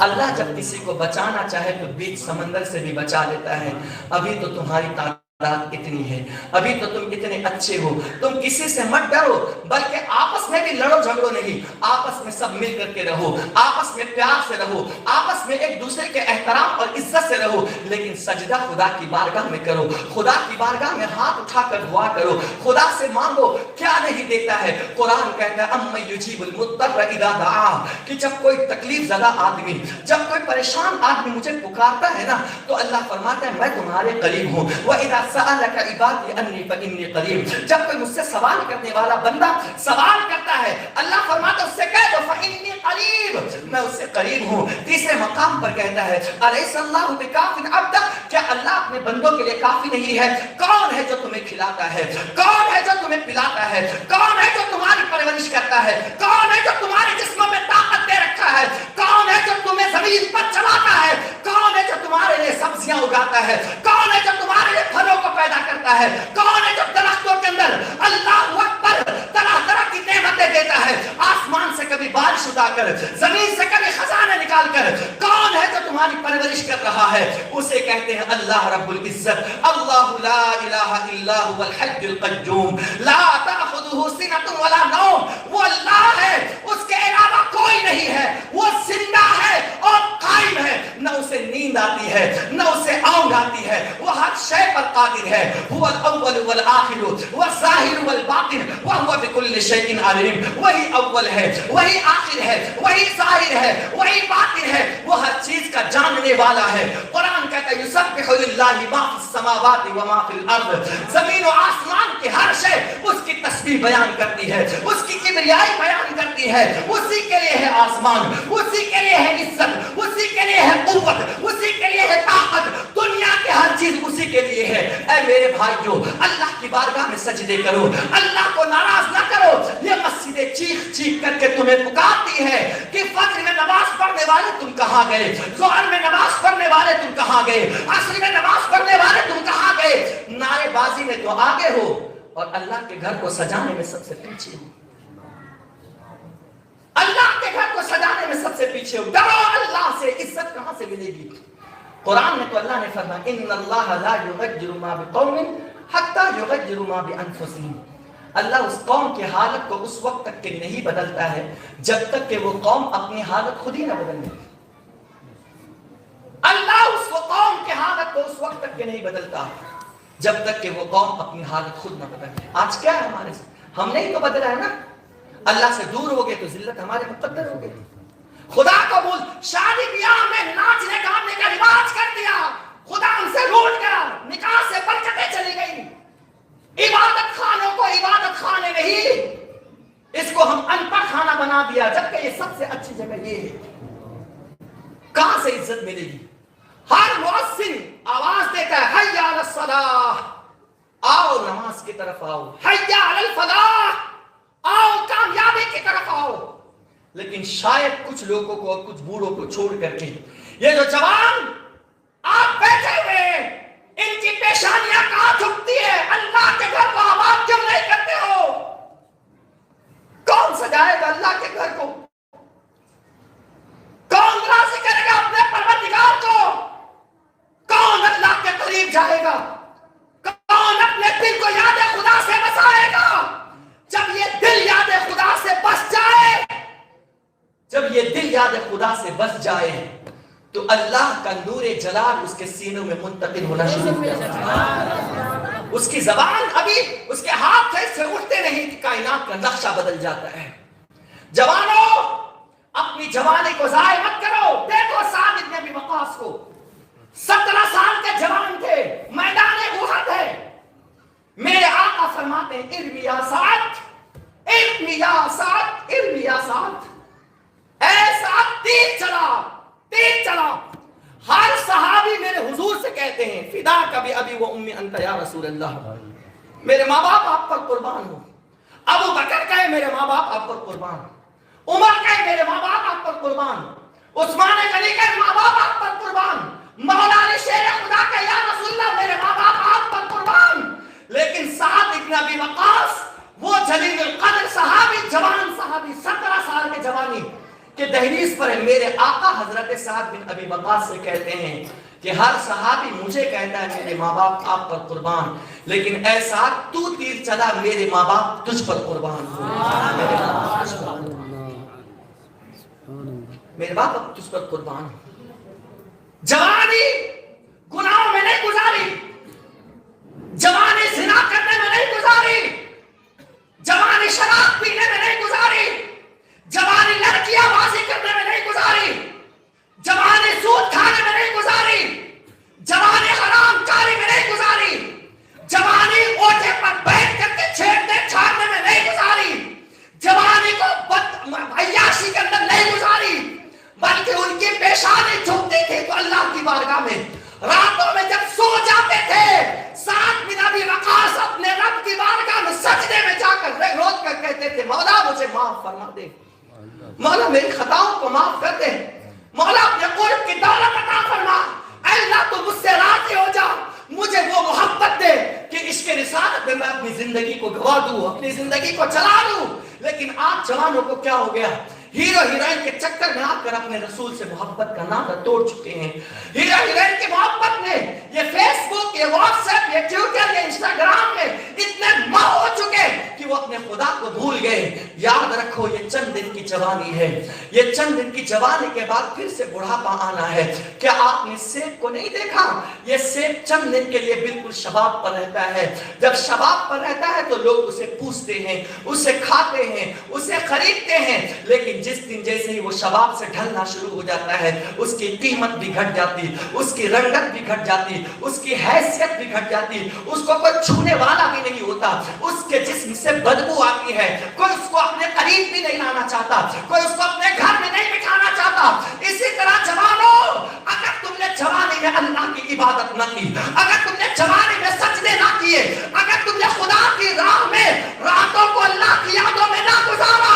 اللہ جب کسی کو بچانا چاہے تو بیچ سمندر سے بھی بچا لیتا ہے. ابھی تو تمہاری تعداد اتنی ہے, ابھی تو تم اتنے اچھے ہو, تم کسی سے مت ڈرو, بلکہ آپس میں بھی لڑو جھگڑو نہیں, آپس میں سب مل کر کے رہو, آپس میں پیار سے رہو, آپس میں ایک دوسرے کے احترام اور عزت سے رہو, لیکن سجدہ خدا کی بارگاہ میں کرو, خدا کی بارگاہ میں ہاتھ اٹھا کر دعا کرو, خدا سے مانگو. کیا نہیں دیتا ہے؟ قرآن کہتا ہے اَمَّن یُجِیبُ الْمُضْطَرَّ اِذَا دَعَاهُ, کہ جب کوئی تکلیف زدہ آدمی, جب کوئی پریشان آدمی مجھے پکارتا ہے نا, تو اللہ فرماتا ہے میں تمہارے قریب ہوں. وَإِذَا سَأَلَكَ عِبَادِي عَنِّي فَإِنِّي قَرِيبٌ, جب کوئی مجھ سے سوال کرنے والا بندہ سوال کرتا ہے, اللہ فرماتا ہے اس سے کہہ دو فَإِنِّي قَرِيبٌ, میں اس سے قریب ہوں. تیسرے مقام پر کہتا ہے أَلَيْسَ اللَّهُ بِكَافٍ عَبْدَهُ, کیا اللہ اپنے بندوں کے لیے کافی نہیں ہے؟ کون ہے جو تمہیں کھلاتا ہے؟ کون ہے جو تمہیں پلاتا ہے؟ کون ہے جو تمہاری پرورش کرتا ہے؟ کون ہے جو تمہارے جسم میں طاقت دے رکھا ہے؟ کون ہے جو تمہیں زمین پر چلاتا ہے؟ کون ہے جو تمہارے لیے سبزیاں اگاتا ہے؟ کون ہے جو تمہارے لیے پھلوں کو پیدا کرتا ہے؟ کون ہے جو درختوں کے اندر اللہ اکبر طرح طرح کی نعمتیں دیتا ہے, آسمان سے کبھی بارش اٹھا کر, زمین سے کبھی خزانے نکال کر؟ کون ہے جو تمہاری پرورش کر رہا ہے؟ اسے کہتے ہیں اللہ رب العزت. اللہ لا الہ الا هو الحی القیوم لا تأخذه سنة ولا نوم, وہ اللہ ہے, اس کے علاوہ کوئی نہیں ہے, وہ زندہ ہے اور قائم ہے, نہ اسے نیند آتی ہے نہ اسے اونگ آتی ہے, وہ ہر شے پر قادر ہے. هو الاول والآخر والظاہر والباطن وهو بكل شيء علیم, وہی اول ہے, وہی آخر ہے, وہی ظاہر ہے, وہی باطن ہے, وہ ہر چیز کا جاننے والا ہے. قرآن کہتا ہے یسبح للہ ما فی السماوات وما فی الارض, زمین و آسمان کی ہر شے اس کی تسبیح بیان کرتی ہے, اس کی کبریائی بیان کرتی ہے. اسی کے لیے ہے آسمان, اسی کے لیے ہے عزت, اسی کے لیے ہے قوت, اسی کے لیے ہے طاقت, دنیا کی ہر چیز اسی کے لیے ہے. اے میرے بھائیو, اللہ کی بارگاہ میں سجدے کرو, اللہ کو ناراض نہ کرو. یہ مسجدیں چیخ چیخ کر کے تمہیں پکارتی ہے کہ فجر میں نماز پڑھنے والے تم کہاں گئے, ظہر میں نماز پڑھنے والے تم کہاں گئے, عصر میں نماز پڑھنے والے تم کہاں گئے. نعرے بازی میں تو آگے ہو اور اللہ کے گھر کو سجانے میں سب سے پیچھے ہو. اللہ کے گھر کو سجانے میں سب سے پیچھے ہو. ڈرو اللہ سے, عزت کہاں سے ملے گی؟ قرآن میں تو اللہ نے فرمایا ان اللہ لا یغیر ما بقوم حتی یغیروا ما بانفسہم, اللہ اس قوم کی حالت کو اس وقت تک کے نہیں بدلتا ہے جب تک کہ وہ قوم اپنی حالت خود ہی نہ بدل لے. اللہ اس قوم کی حالت کو اس وقت تک کے نہیں بدلتا جب تک کہ وہ قوم اپنی حالت خود نہ بدل لے. آج کیا ہے ہمارے سے, ہم نے ہی تو بدلا ہے نا. اللہ سے دور ہو گئے تو ذلت ہمارے مقدر ہو گئی. خدا کو بول, شادی بیاہ میں ناچنے گانے کا رواج کر دیا, خدا ان سے روٹ گیا, نکاح سے برکتیں چلی گئی. عبادت خانوں کو عبادت خانے نہیں, اس کو ہم ان پڑھ خانہ بنا دیا, جبکہ یہ سب سے اچھی جگہ یہ ہے. کہاں سے عزت ملے گی؟ ہر مؤذن آواز دیتا ہے حی علی الصلاۃ, آؤ نماز کی طرف آؤ, حی علی الفلاح, آؤ کامیابی کی طرف آؤ. لیکن شاید کچھ لوگوں کو اور کچھ بوڑھوں کو چھوڑ کر کے یہ جو جوان آپ بیٹھے ہوئے, ان کی پیشانیاں کہاں جھکتی ہے؟ اللہ کے گھر کو آباد کیوں نہیں کرتے ہو؟ کون سجائے گا اللہ کے گھر کو؟ کون راضی کرے گا اپنے پروردگار کو؟ کون اللہ کے قریب جائے گا؟ کون اپنے دل کو یاد خدا سے بسائے گا؟ جب یہ دل یاد خدا سے بس جائے, جب یہ دل یاد خدا سے بس جائے تو اللہ کا نور جلال اس کے سینوں میں منتقل ہونا شروع ہو جاتا ہے. اس کی زبان ابھی اس کے ہاتھ سے اٹھتے نہیں کہ کائنات کا نقشہ بدل جاتا ہے. جوانوں, اپنی جوانی کو ضائع مت کرو. دیکھو سعد بن ابی وقاص کو, 17 سال کے جوان تھے, میدان احد ہے. میرے آقا فرماتے ہیں ارمی یا سعد, ارمی یا سعد, ارمی یا سعد, اے سعد تیر چلا, تیر چلا. ہر صحابی میرے حضور سے کہتے ہیں فدا کبھی ابی و امی انت یا رسول اللہ, میرے ماں باپ آپ پر قربان ہو. ابو بکر کہے میرے ماں باپ آپ پر قربان, عمر کہے میرے ماں باپ آپ پر قربان, عثمان غنی کہے ماں باپ آپ پر قربان, مولا علی شیر خدا کہے یا رسول اللہ میرے ماں باپ آپ پر قربان. لیکن سعد بن ابی وقاص وہ جلیل القدر صحابی, جوان صحابی, 17 سال کے جوانی, کہ دہلیز پر ہے، میرے آقا حضرت سعد بن ابی وقاص سے کہتے ہیں کہ ہر صحابی مجھے کہتا ہے میرے ماں باپ آپ پر قربان، لیکن اے سعد تو تیر چلا، میرے ماں باپ تجھ پر قربان ہو، میرے باپ اب تجھ پر قربان ہو۔ جوانی گناہوں میں نہیں گزاری، جوانی زنا کرنے میں نہیں گزاری، جوانی شراب پینے میں نہیں گزاری، جوانی لڑکیاں بازی کرنے میں نہیں گزاری، جوانی سود کھانے میں نہیں گزاری، جوانی حرام کاری میں نہیں گزاری، جوانی اوٹے پر بیٹھ کر کے چھیڑنے چھاڑنے میں نہیں گزاری، جوانی کو عیاشی کے اندر نہیں گزاری، بلکہ ان کی پیشانی جھکتی تھی تو اللہ کی بارگاہ میں راتوں میں جب سو جاتے تھے سعد بن ابی وقاص اپنے رب کی بارگاہ میں سجدے میں جا کر رو کر کہتے تھے مولا مجھے معاف فرما دے، مولا میری خطاؤں کو معاف کر دے، مولا اپنے قرب کی دولت عطا فرما، اے اللہ تو مجھ سے راضی ہو جا، مجھے وہ محبت دے کہ عشق رسالت میں اپنی زندگی کو گوا دوں، اپنی زندگی کو چلا دوں۔ لیکن آج جوانوں کو کیا ہو گیا، ہیرو ہیروئن کے چکر میں آ کر اپنے رسول سے محبت کا نعرہ توڑ چکے ہیں۔ ہیرو ہیروئن کی محبت میں یہ فیس بک، یہ واٹس ایپ، یہ ٹویٹر، یہ انسٹاگرام میں اتنے ماہ ہو چکے کہ وہ اپنے خدا کو بھول گئے۔ یاد رکھو یہ چند دن کی جوانی ہے، یہ چند دن کی جوانی کے بعد پھر سے بڑھاپا آنا ہے۔ کیا آپ نے سیب کو نہیں دیکھا؟ یہ سیب چند دن کے لیے بالکل شباب پر رہتا ہے، جب شباب پر رہتا ہے تو لوگ اسے پوچھتے ہیں، اسے کھاتے ہیں، اسے خریدتے ہیں، لیکن جس دن جیسے ہی وہ شباب سے ڈھلنا شروع ہو جاتا ہے اس کی قیمت بھی گھٹ جاتی، اس کی رنگت بھی گھٹ جاتی، اس کی حیثیت بھی گھٹ جاتی، اس کو کوئی چھونے والا بھی نہیں ہوتا، اس کے جسم سے بدبو آتی ہے، کوئی اس کو اپنے قریب بھی نہیں لانا چاہتا، کوئی اس کو اپنے گھر میں نہیں بٹھانا چاہتا۔ اسی طرح جوانوں، اگر تم نے جوانی میں اللہ کی عبادت نہ کی، اگر تم نے جوانی میں سجدے نہ کیے، اگر تم نے خدا کی راہ میں راتوں کو اللہ کی یادوں میں نہ گزارا،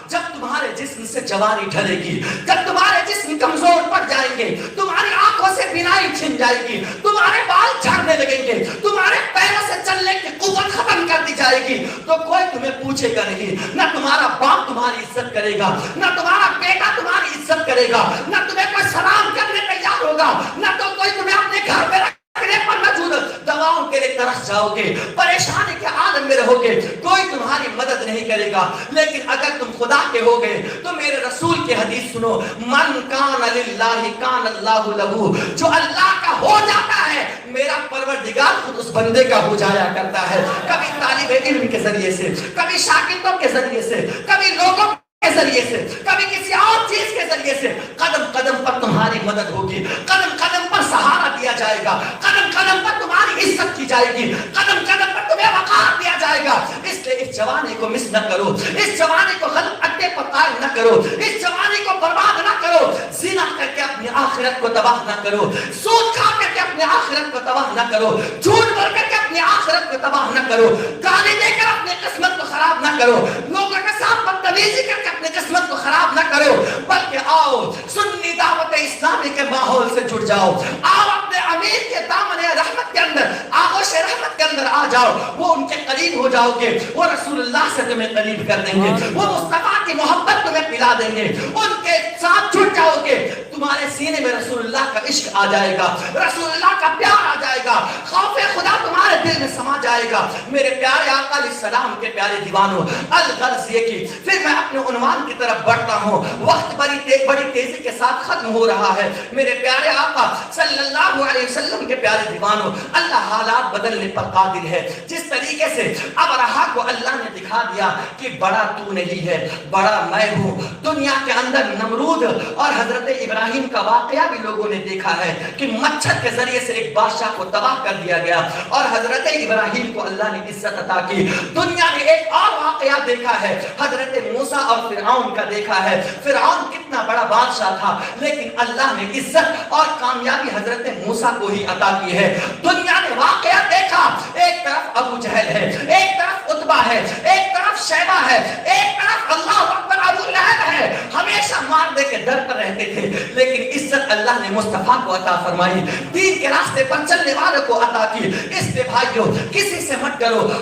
جب تمہارے جسم سے جوانی ڈھلے گی، جب تمہارے جسم کمزور پڑ جائیں گے، تمہاری آنکھوں سے بینائی چھن جائے گی، تمہارے بال جھڑنے لگیں گے، تمہارے پیروں سے چلنے کی قوت ختم کر دی جائے گی، تو کوئی تمہیں پوچھے گا نہیں، نہ تمہارا باپ تمہاری عزت کرے گا، نہ تمہارا بیٹا تمہاری عزت کرے گا، نہ تمہیں کوئی سلام کرنے تیار ہوگا، نہ تو کوئی تمہیں اپنے گھر میں رکھنے پر موجود، دواؤں کے لیے ترس جاؤ گے، پریشانی کے عالم میں رہو گے، کوئی تمہاری مدد نہیں کرے گا۔ لیکن اگر تم خدا کے ہو گئے تو میرے رسول کی حدیث سنو، من کان للہ کان اللہ لہو، جو اللہ کا ہو جاتا ہے میرا پروردگار خود اس بندے کا ہو جایا کرتا ہے، کبھی طالب علم کے ذریعے سے، کبھی شاگردوں کے ذریعے سے، کبھی لوگوں کے ذریعے سے، کبھی کسی اور چیز کے ذریعے سے، قدم قدم پر تمہاری مدد ہوگی، قدم قدم پر سہارا دیا جائے گا، قدم قدم پر تمہاری عزت کی جائے گی، قدم قدم پر تمہیں وقار دیا جائے گا۔ اس لیے اس جوانی کو مس نہ کرو، اس جوانی کو غلط اڈے پر قائم نہ کرو، اس جوانی کو برباد نہ کرو، زنا کر کے اپنی آخرت کو تباہ نہ کرو، سود کھا کر کے اپنی آخرت کو تباہ نہ کرو، جھوٹ بول کر کے اپنی آخرت کو تباہ نہ کرو، گالی دے کر اپنی قسمت کو خراب نہ کرو، لوگوں کے ساتھ بدتمیزی کر کے اپنی قسمت کو خراب نہ کرو، بلکہ آؤ سنی دعوت اسلامی کے ماحول سے جڑ جاؤ، آؤ اپنے امیر کے دامن رحمت کے اندر، آغوش رحمت کے اندر آ جاؤ، وہ ان کے قریب ہو جاؤ گے، وہ رسول اللہ سے تمہیں قریب کر دیں گے، وہ مصطفیٰ کی محبت تمہیں پلا دیں گے، ان کے ساتھ جڑ جاؤ گے، تمہارے سینے میں رسول اللہ کا عشق آ جائے گا، رسول اللہ کا پیار آ جائے گا، خوف خدا تمہارے دل میں سما جائے گا۔ میرے پیارے آقا علیہ السلام کے پیارے دیوانوں، الغرض یہ کی، پھر میں اپنے عنوان کی طرف بڑھتا ہوں، وقت بڑی تیزی کے ساتھ ختم ہو رہا ہے۔ میرے پیارے آقا صلی اللہ علیہ وسلم کے پیارے دیوانوں، اللہ حالات بدلنے پر قادر ہے۔ جس طریقے سے ابرہہ کو اللہ نے دکھا دیا کہ بڑا تو نہیں ہے، بڑا میں ہوں، دنیا کے اندر نمرود اور حضرت ابراہیم کا واقعہ بھی لوگوں نے دیکھا ہے کہ مچھر کے ذریعے سے ایک بادشاہ کو تباہ کر دیا گیا اور حضرت ابراہیم کو اللہ نے عزت عطا کی۔ دنیا نے ایک اور واقعہ دیکھا ہے، حضرت موسیٰ اور فرعون کا دیکھا ہے۔ فرعون کتنا بڑا بادشاہ تھا لیکن اللہ نے عزت اور کامیابی حضرت موسیٰ کو ہی عطا کی ہے۔ دنیا نے واقعہ دیکھا، ایک طرف ابو جہل ہے، ایک طرف عتبہ ہے، ایک طرف شیبہ ہے، ایک طرف اللہ اکبر ابو لہب ہے، ہمیشہ مارنے کے ڈر پر رہتے تھے، لیکن عزت اللہ نے مصطفیٰ کو عطا فرمائی، دین کے راستے پر چلنے والوں کو عطا کی۔ اس لیے بھائیوں کسی سے مت ڈرو،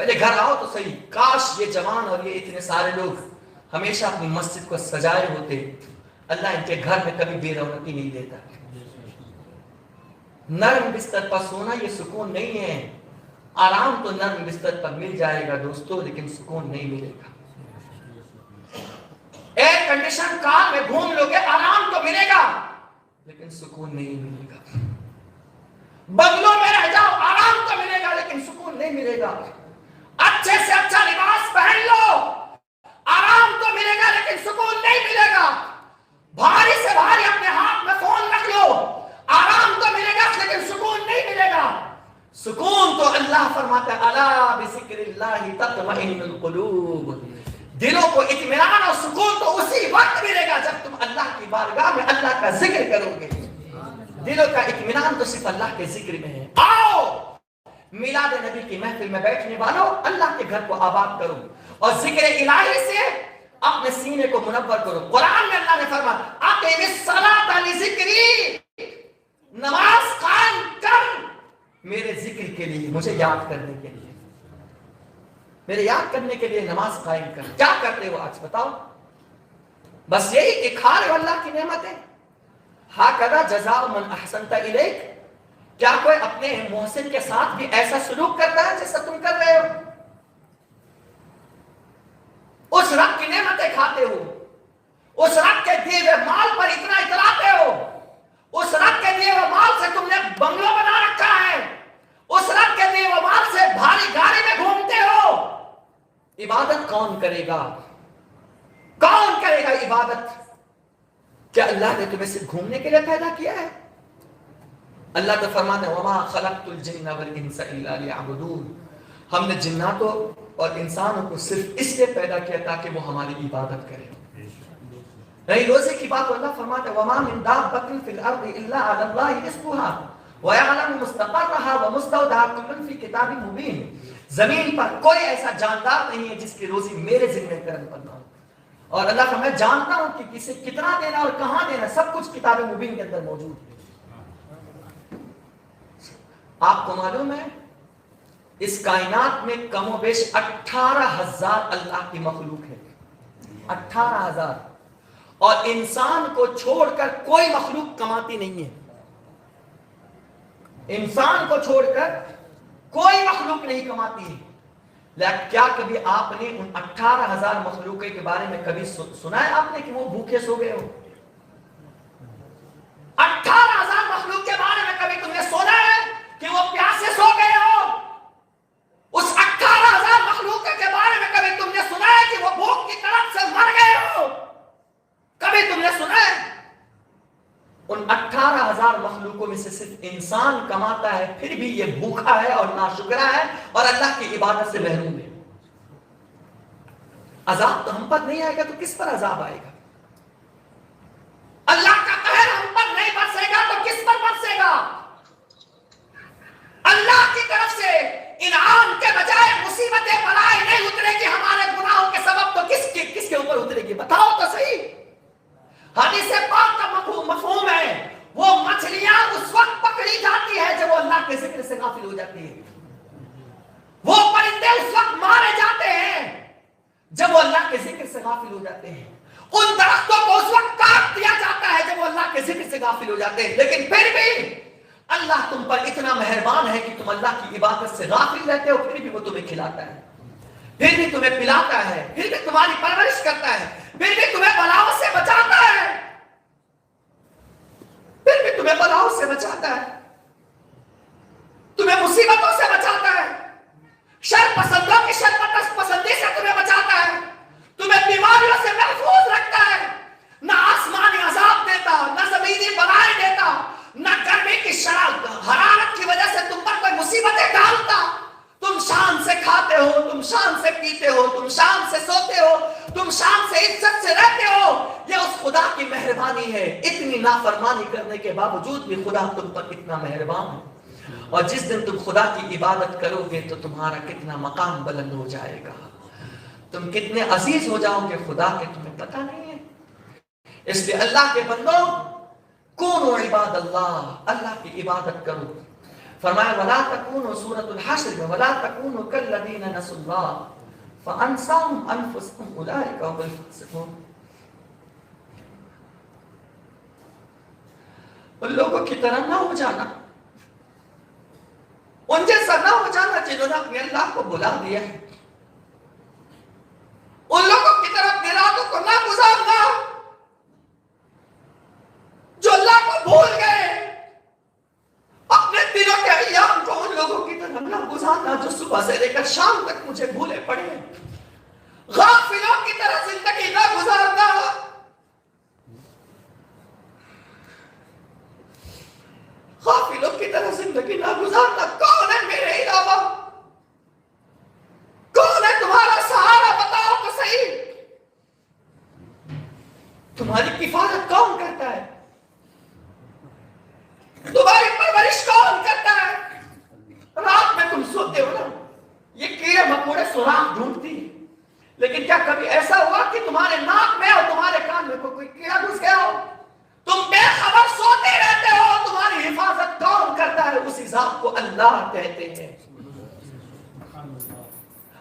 پہلے گھر آؤ تو صحیح. کاش یہ جوان اور یہ اتنے سارے لوگ ہمیشہ اپنی مسجد کو سجائے ہوتے. اللہ ان کے گھر میں کبھی بے رونقی نہیں دیتا. نرم بستر پر سونا یہ سکون نہیں ہے. آرام تو نرم بستر پر مل جائے گا دوستو، لیکن سکون نہیں ملے گا. ایئر کنڈیشن کار میں گھوم لو گے، آرام تو ملے گا لیکن سکون نہیں ملے گا. بنگلوں میں رہ جاؤ، آرام تو ملے گا لیکن سکون نہیں ملے گا. اچھے سے اچھا لباس پہن لو، آرام تو ملے گا لیکن سکون نہیں ملے گا. بھاری سے بھاری اپنے ہاتھ میں فون رکھ لو، آرام تو ملے گا لیکن سکون نہیں ملے گا. سکون تو اللہ فرماتا ہے الا بذکر اللہ تطمئن القلوب. دلوں کو اطمینان اور سکون تو اسی وقت ملے گا جب تم اللہ کی بارگاہ میں اللہ کا ذکر کرو گے. دلوں کا اطمینان تو صرف اللہ کے ذکر میں ہے. آؤ میلاد نبی کی محفل میں بیٹھنے والوں، اللہ کے گھر کو آباد کرو اور ذکر الہی سے اپنے سینے کو منور کرو. قرآن میں اللہ نے فرمایا اقم الصلاۃ لذکری، نماز قائم کر میرے ذکر کے لیے، مجھے یاد کرنے کے لیے، میرے یاد کرنے کے لیے نماز قائم کر. کیا کرتے ہو آج بتاؤ؟ بس یہی کہ کھا رہے ہو اللہ کی نعمتیں. ہاکذا جزاء من احسنت الیک. کیا کوئی اپنے محسن کے ساتھ بھی ایسا سلوک کرتا ہے جیسا تم کر رہے ہو؟ اس رب کی نعمتیں کھاتے ہو، اس رب کے دیے ہوئے مال پر اتنا اتراتے ہو، اس رب کے دیے ہوئے مال سے تم نے بنگلو بنا رکھا ہے، اس رب کے دیے ہوئے مال سے بھاری گاڑی میں گھومتے ہو. عبادت کون کرے گا؟ کون کرے گا عبادت؟ کیا اللہ نے تمہیں صرف گھومنے کے لیے پیدا کیا ہے؟ اللہ تو فرماتا ہے وما خلقت الجن والانس الا لیعبدون. ہم نے جناتوں اور انسانوں کو صرف اس لیے پیدا کیا تاکہ وہ ہماری عبادت کریں. نہیں روزے کی بات اللہ فرماتا ہے وما من دابۃ فی الارض الا علی اللہ رزقها ويعلم مستقرها ومستودعها كل في کتاب مبین. زمین پر کوئی ایسا جاندار نہیں ہے جس کی روزی میرے ذمہ کرم پر نہ ہو. اور اللہ کا میں جانتا ہوں کہ کسے کتنا دینا اور کہاں دینا، سب کچھ کتاب مبین کے اندر موجود ہے. آپ کو معلوم ہے اس کائنات میں کم و بیش 18,000 اللہ کی مخلوق ہے. 18,000. اور انسان کو چھوڑ کر کوئی مخلوق کماتی نہیں ہے. انسان کو چھوڑ کر کوئی مخلوق نہیں کماتی ہے. لیکن کیا کبھی آپ نے ان 18,000 مخلوق کے بارے میں کبھی سنا ہے آپ نے کہ وہ بھوکے سو گئے ہو؟ 18,000 مخلوق کے بارے میں کبھی تم نے سنا ہے کہ وہ پیاسے سو گئے ہو؟ اس 18,000 مخلوق کے بارے میں کبھی تم نے سنا ہے کہ وہ بھوک کی طرف سے مر گئے ہو؟ کبھی تم نے سنا ہے؟ ان 18,000 مخلوقوں میں سے صرف انسان کماتا ہے، پھر بھی یہ بھوکا ہے اور ناشکرا ہے اور اللہ کی عبادت سے محروم ہے. عذاب تو ہم پر نہیں آئے گا تو کس پر عذاب آئے گا؟ اللہ کا قہر ہم پر نہیں برسے گا تو کس پر برسے گا؟ اللہ کی طرف سے انعام کے بجائے مصیبتیں بلائیں نہیں اترے گی ہمارے گناہوں کے سبب تو کس کے اوپر اترے گی؟ بتاؤ تو صحیح. حدیث پاک کا مفہوم ہے وہ مچھلیاں اس وقت پکڑی جاتی ہے جب وہ اللہ کے ذکر سے غافل ہو جاتی ہے. وہ پرندے اس وقت مارے جاتے ہیں جب وہ اللہ کے ذکر سے غافل ہو جاتے ہیں. ان درختوں کو اس وقت کاٹ دیا جاتا ہے جب وہ اللہ کے ذکر سے غافل ہو جاتے ہیں. لیکن پھر بھی اللہ تم پر اتنا مہربان ہے کہ تم اللہ کی عبادت سے غافل رہتے ہو، پھر بھی وہ تمہیں کھلاتا ہے، پھر بھی تمہیں پلاتا ہے، پھر بھی تمہاری پرورش کرتا ہے، پھر بھی تمہیں بلاؤں سے بچاتا ہے، پھر بھی تمہیں بلاؤں سے بچاتا ہے، تمہیں مصیبتوں سے بچاتا ہے، شر پسندوں کی شر پسندی سے تمہیں بچاتا ہے، تمہیں بیماریوں سے محفوظ رکھتا ہے. نہ آسمانی عذاب دیتا، نہ زمینی بلائیں دیتا، نہ گرمی کی حرارت کی وجہ سے تم پر کوئی مصیبتیں ڈالتا. تم شان سے کھاتے ہو، تم شان سے پیتے ہو، تم شان سے سوتے ہو، تم شان سے عزت سے رہتے ہو. یہ اس خدا کی مہربانی ہے. اتنی نافرمانی کرنے کے باوجود بھی خدا تم پر اتنا مہربان ہے. اور جس دن تم خدا کی عبادت کرو گے تو تمہارا کتنا مقام بلند ہو جائے گا، تم کتنے عزیز ہو جاؤ گے خدا کے تمہیں پتہ نہیں ہے. اس لیے اللہ کے بندوں کونوا عباد اللہ، اللہ کی عبادت کرو. فرمایا ولا تکونوا سورۃ الحشر میں ولا تکونوا کالذین نسوا اللہ فانساهم انفسهم اولئک هم الفاسقون. ان لوگوں کی طرح نہ ہو جانا، ان جیسا نہ ہو جانا جنہوں نے اپنے اللہ کو بلا دیا ہے. ان لوگوں کی طرح اپنے راتوں کو نہ گزارنا جو اللہ کو بھول گئے. اپنے دنوں کے ایام کو ان لوگوں کی طرح نہ گزارنا جو صبح سے لے کر شام تک مجھے بھولے پڑے. غافلوں کی طرح زندگی نہ گزارنا. غافلوں کی طرح زندگی نہ گزارنا. کون ہے میرے علاوہ؟ کون ہے تمہارا سہارا؟ بتاؤ تو صحیح. تمہاری کفایت کون کرتا ہے؟ تمہاری پرورش کون کرتا ہے؟ رات میں تم سوتے ہو نا، یہ کیڑے مکوڑے سوراخ ڈھونڈتی ہیں، لیکن کیا کبھی ایسا ہوا کہ تمہارے ناک میں اور تمہارے کان میں کوئی کیڑا گھس گیا ہو؟ تم بے خبر سوتے رہتے ہو. تمہاری حفاظت کون کرتا ہے؟ اسی ذات کو اللہ کہتے ہیں.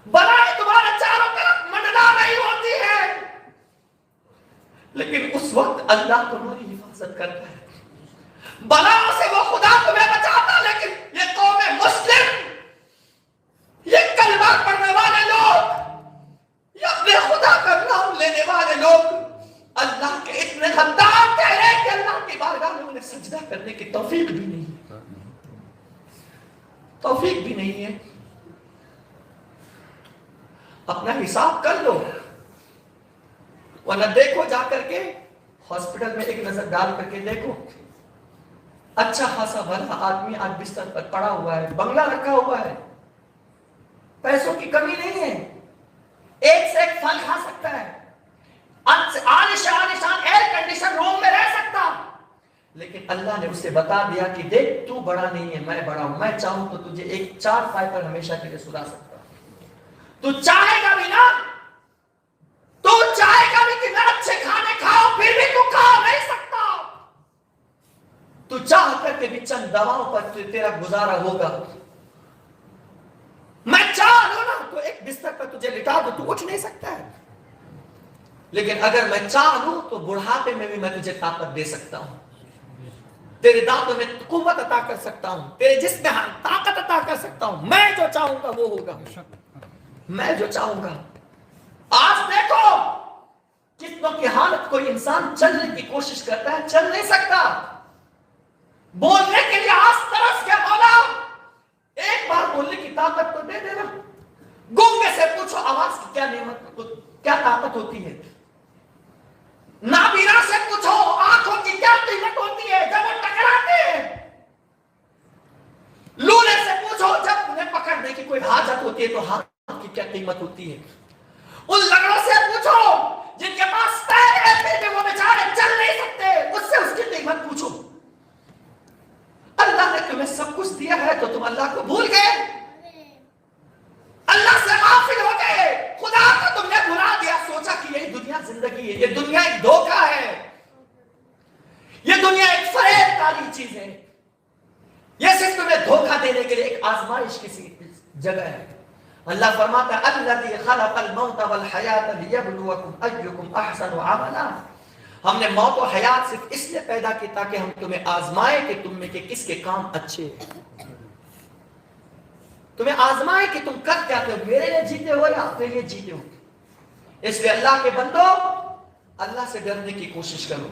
بلائیں تمہارے چاروں طرف منڈلا رہی ہوتی ہے، لیکن اس وقت اللہ تمہاری حفاظت کرتا ہے. بلاؤں سے وہ خدا تمہیں بچاتا، لیکن یہ قوم مسلم، یہ کلمہ پڑھنے والے لوگ، یہ اپنے خدا کا نام لینے والے لوگ اللہ کے اتنے غدار ٹھہرے کہ اللہ کی بارگاہ میں انہیں سجدہ کرنے کی توفیق بھی نہیں ہے. توفیق بھی نہیں ہے. اپنا حساب کر لو، ورنہ دیکھو جا کر کے ہاسپٹل میں ایک نظر ڈال کر کے دیکھو. اچھا خاصا بھلا آدمی آج بستر پر پڑا ہوا ہے، بنگلہ رکھا ہوا ہے، پیسوں کی کمی نہیں ہے، ایک سے ایک پھل کھا سکتا ہے، عالیشان ایئر کنڈیشن روم میں رہ سکتا، لیکن اللہ نے اسے بتا دیا کہ دیکھ تو بڑا نہیں ہے، میں بڑا ہوں. میں چاہوں تو تجھے ایک چار پائے پر ہمیشہ کے لیے سلا سکتا ہوں. تو چاہے گا بھی نا، تو چاہے گا بھی کہ میں اچھے کھانے کھاؤ، پھر بھی تو کھا نہیں سکتا. تو چاہ کر کے بھی چند دواؤں پر تیرا گزارا ہوگا. میں چاہ لوں نا تو ایک بستر پر تجھے لٹا دو، تو اٹھ نہیں سکتا ہے. لیکن اگر میں چاہ لوں تو بڑھاپے میں بھی میں تجھے طاقت دے سکتا ہوں، تیرے دانتوں میں قوت عطا کر سکتا ہوں، تیرے جسم میں طاقت عطا کر سکتا ہوں. میں جو چاہوں گا وہ ہوگا، میں جو چاہوں گا. آج دیکھو کتنوں کی حالت، کوئی انسان چلنے کی کوشش کرتا ہے، چل نہیں سکتا. بولنے کے لیے آج ترس گیا، مولا ایک بار بولنے کی طاقت تو دے دینا. گونگے سے پوچھو آواز کی کیا نعمت، کیا طاقت ہوتی ہے. نابینا سے پوچھو آنکھوں کی کیا قیمت ہوتی ہے جب وہ ٹکراتے ہیں. لولے سے پوچھو جب انہیں پکڑنے کی کوئی حاجت ہوتی ہے تو ہاتھ کی کیا قیمت ہوتی ہے. ان لنگڑوں سے پوچھو جن کے پاس پیر ہے پھر بھی وہ بیچارے چل نہیں سکتے، اس سے اس کی قیمت پوچھو. اللہ نے تمہیں سب کچھ دیا ہے تو تم اللہ کو بھول گئے، اللہ سے غافل ہو گئے، خدا کو تم نے بھلا دیا. سوچا کہ یہی دنیا زندگی ہے، یہ دنیا ایک دھوکہ ہے، یہ دنیا ایک فریب کاری چیز ہے، یہ صرف تمہیں دھوکہ دینے کے لیے ایک آزمائش کی جگہ ہے. اللہ فرماتا ہے الذی خلق الموت والحیات لیبلوکم ایکم احسن عملا. ہم نے موت و حیات صرف اس لیے پیدا کی تاکہ ہم تمہیں آزمائے کہ تم میں کے کس کے کام اچھے ہیں. تمہیں آزمائے کہ تم کر کیا ہو، میرے لیے جیتے ہو یا اپنے لیے جیتے ہو. اس لیے اللہ کے بندو اللہ سے ڈرنے کی کوشش کرو.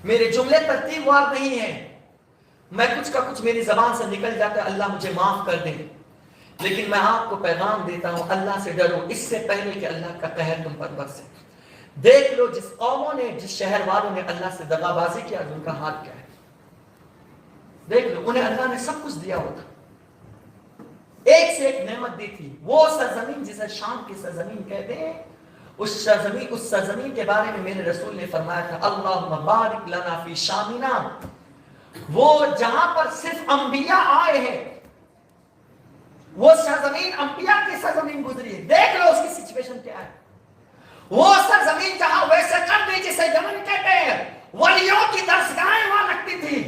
میرے جملے ترتیب وار نہیں ہیں، میں کچھ کا کچھ میری زبان سے نکل جاتا ہے، اللہ مجھے معاف کر دے، لیکن میں آپ کو پیغام دیتا ہوں اللہ سے ڈرو اس سے پہلے کہ اللہ کا قہر تم پر برسے. دیکھ لو جس قوموں نے، جس شہر والوں نے اللہ سے دغا بازی کیا ان کا حال کیا ہے. دیکھ لو انہیں اللہ نے سب کچھ دیا ہوتا، ایک سے ایک نعمت دی تھی. وہ سرزمین جسے شام کی سرزمین کہتے ہیں، اس سرزمین کے بارے میں میرے رسول نے فرمایا تھا اللہم بارک لنا فی شامنا، وہ جہاں پر صرف انبیاء آئے ہیں، وہ سرزمین انبیاء کی سرزمین گزری ہے. دیکھ لو اس کی سچویشن کیا ہے. وہ سرزمین جہاں ویسے کر دی جسے یمن کہتے ہیں، ولیوں کی درسگاہیں وہاں لگتی تھی،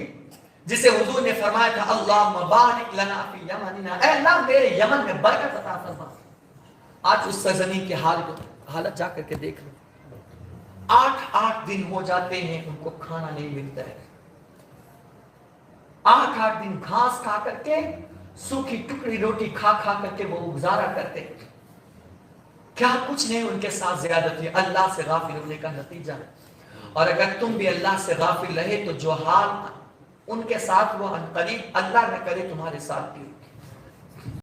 جسے حضور نے فرمایا تھا اللہم بارک لنا فی یمننا، اے اللہ میرے یمن میں برکت عطا فرما۔ آج اس سرزمین کی حالت جا کر کے دیکھ لو، 8 دن ہو جاتے ہیں ان کو کھانا نہیں ملتا ہے، 8 دن گھاس کھا کر کے، سوکھی ٹکڑی روٹی کھا کر کے وہ گزارا کرتے، کیا کچھ نہیں ان کے ساتھ زیادتی، اللہ سے غافل ہونے کا نتیجہ ہے۔ اور اگر تم بھی اللہ سے غافل رہے تو جو حال ان کے ساتھ وہ عنقریب اللہ نہ کرے تمہارے ساتھ بھی